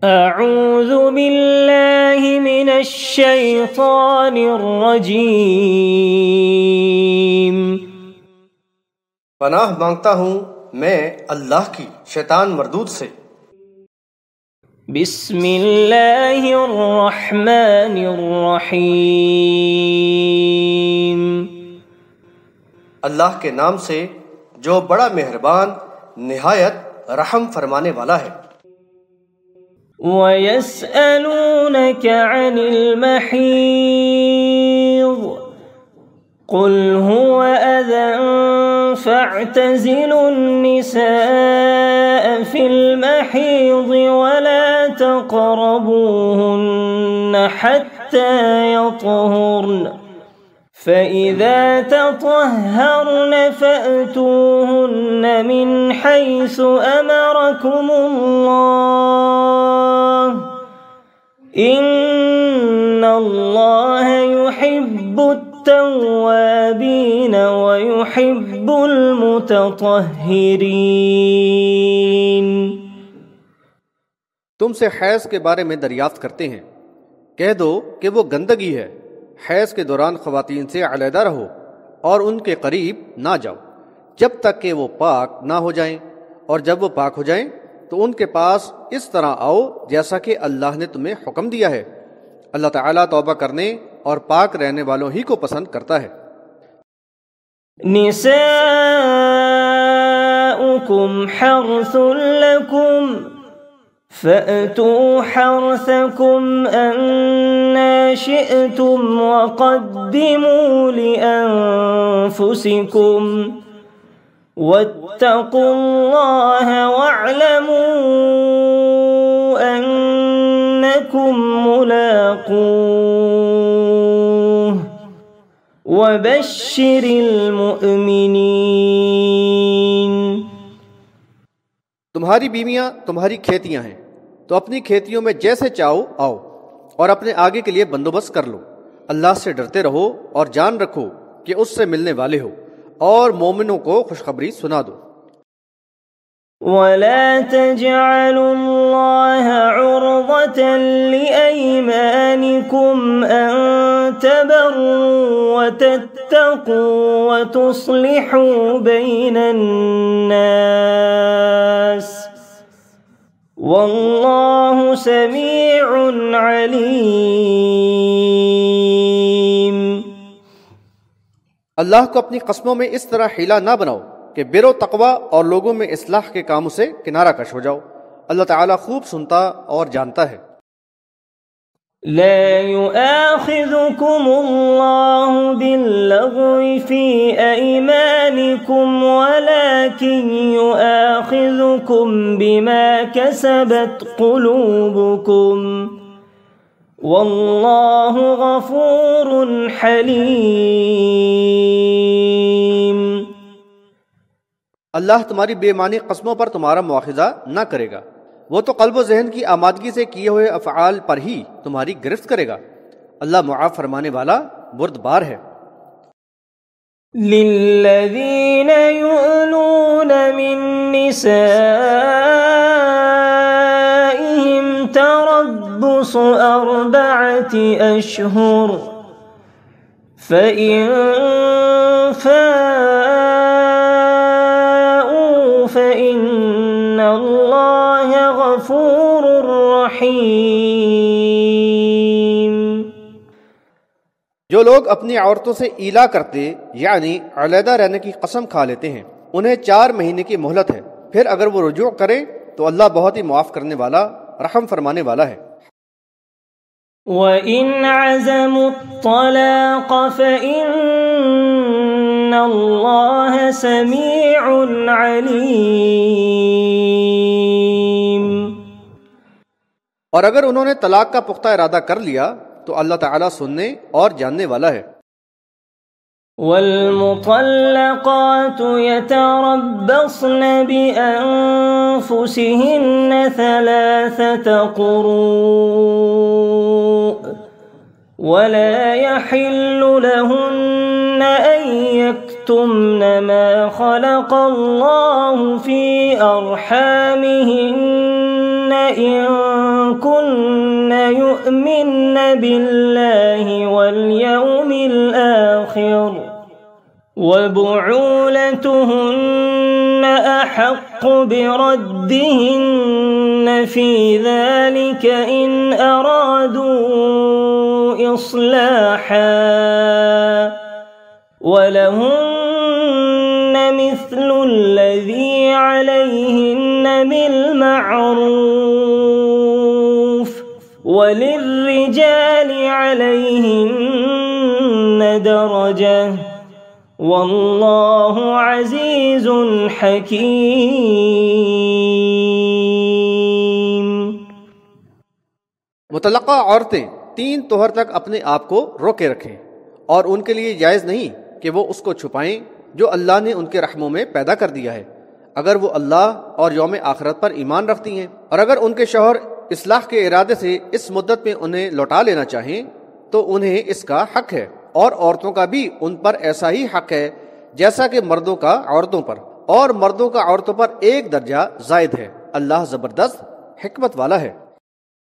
اعوذ باللہ من الشیطان الرجیم۔ پناہ مانگتا ہوں میں اللہ کی شیطان مردود سے۔ بسم اللہ الرحمن الرحیم۔ اللہ کے نام سے جو بڑا مہربان نہایت رحم فرمانے والا ہے۔ وَيَسْأَلُونَكَ عَنِ الْمَحِيضِ قُلْ هُوَ أَذًى فَاعْتَزِلُوا النِّسَاءَ فِي الْمَحِيضِ وَلَا تَقْرَبُوهُنَّ حَتَّى يَطْهُرْنَ فَإِذَا تَطَهَّرْنَ فَأْتُوهُنَّ مِنْ حَيْثُ أَمَرَكُمُ اللَّهُ إِنَّ اللَّهَ يُحِبُّ التَّوَّابِينَ وَيُحِبُّ الْمُتَطَهِّرِينَ۔ تم سے حیض کے بارے میں دریافت کرتے ہیں، کہہ دو کہ وہ گندگی ہے۔ حیض کے دوران خواتین سے علیحدہ رہو اور ان کے قریب نہ جاؤ جب تک کہ وہ پاک نہ ہو جائیں، اور جب وہ پاک ہو جائیں تو ان کے پاس اس طرح آؤ جیسا کہ اللہ نے تمہیں حکم دیا ہے۔ اللہ تعالیٰ توبہ کرنے اور پاک رہنے والوں ہی کو پسند کرتا ہے۔ نساؤکم حرث لکم فَأْتُوا حَرْثَكُمْ أَنَّا شِئْتُمْ وَقَدِّمُوا لِأَنفُسِكُمْ وَاتَّقُوا اللَّهَ وَاعْلَمُوا أَنَّكُمْ مُلَاقُوهُ وَبَشِّرِ الْمُؤْمِنِينَ۔ تمہاری بیویاں تمہاری کھیتیاں ہیں، تو اپنی کھیتیوں میں جیسے چاہو آؤ اور اپنے آگے کے لیے بندوبست کر لو۔ اللہ سے ڈرتے رہو اور جان رکھو کہ اس سے ملنے والے ہو، اور مومنوں کو خوشخبری سنا دو۔ وَلَا تَجْعَلُوا اللَّهَ عُرْضَةً لِأَيْمَانِكُمْ أَن تَبَرُّوا وَتَتَّقُوا وَتُصْلِحُوا بَيْنَ النَّاسِ وَاللَّهُ سَمِيعٌ عَلِيمٌ۔ اللہ کو اپنی قسموں میں اس طرح حیلہ نہ بناؤ کہ بر و تقوی اور لوگوں میں اصلاح کے کاموں سے کنارہ کش ہو جاؤ۔ اللہ تعالیٰ خوب سنتا اور جانتا ہے۔ لا يؤاخذكم الله باللغو في أيمانكم ولكن يؤاخذكم بما كسبت قلوبكم والله غفور حليم۔ اللہ تمہاری بے معنی قسموں پر تمہارا مواخذہ نہ کرے گا، وہ تو قلب و ذہن کی آمادگی سے کیے ہوئے افعال پر ہی تمہاری گرفت کرے گا۔ اللہ معاف فرمانے والا بردبار ہے۔ للذین یؤلون من نسائهم تربص 4 أشهر فإن فاءوا فإن اللہ غفور رحیم۔ جو لوگ اپنی عورتوں سے ایلا کرتے یعنی علیحدہ رہنے کی قسم کھا لیتے ہیں، انہیں 4 مہینے کی مہلت ہے، پھر اگر وہ رجوع کریں تو اللہ بہت ہی معاف کرنے والا رحم فرمانے والا ہے۔ وَإِنْ عَزَمُوا الطَّلَاقَ فَإِنَّ اللَّهَ سَمِيعٌ عَلِيمٌ۔ اور اگر انہوں نے طلاق کا پختہ ارادہ کر لیا تو اللہ تعالیٰ سننے اور جاننے والا ہے۔ والمطلقات يتربصن بأنفسهن 3 قروء ولا يحل لهن أن يكتمن ما خلق الله في أرحامهن إن كن يؤمن بالله واليوم الآخر وبعولتهن أحق بردهن في ذلك إن أرادوا إصلاحا ولهن مثل الذي عليهن بالمعروف وللرجال عليهن درجة واللہ عزیز حکیم۔ مطلقہ عورتیں 3 طہر تک اپنے آپ کو روکے رکھیں اور ان کے لیے جائز نہیں کہ وہ اس کو چھپائیں جو اللہ نے ان کے رحموں میں پیدا کر دیا ہے، اگر وہ اللہ اور یوم آخرت پر ایمان رکھتی ہیں، اور اگر ان کے شوہر اصلاح کے ارادے سے اس مدت میں انہیں لوٹا لینا چاہیں تو انہیں اس کا حق ہے، اور عورتوں کا بھی ان پر ایسا ہی حق ہے جیسا کہ مردوں کا عورتوں پر، اور مردوں کا عورتوں پر 1 درجہ زائد ہے۔ اللہ زبردست حکمت والا ہے۔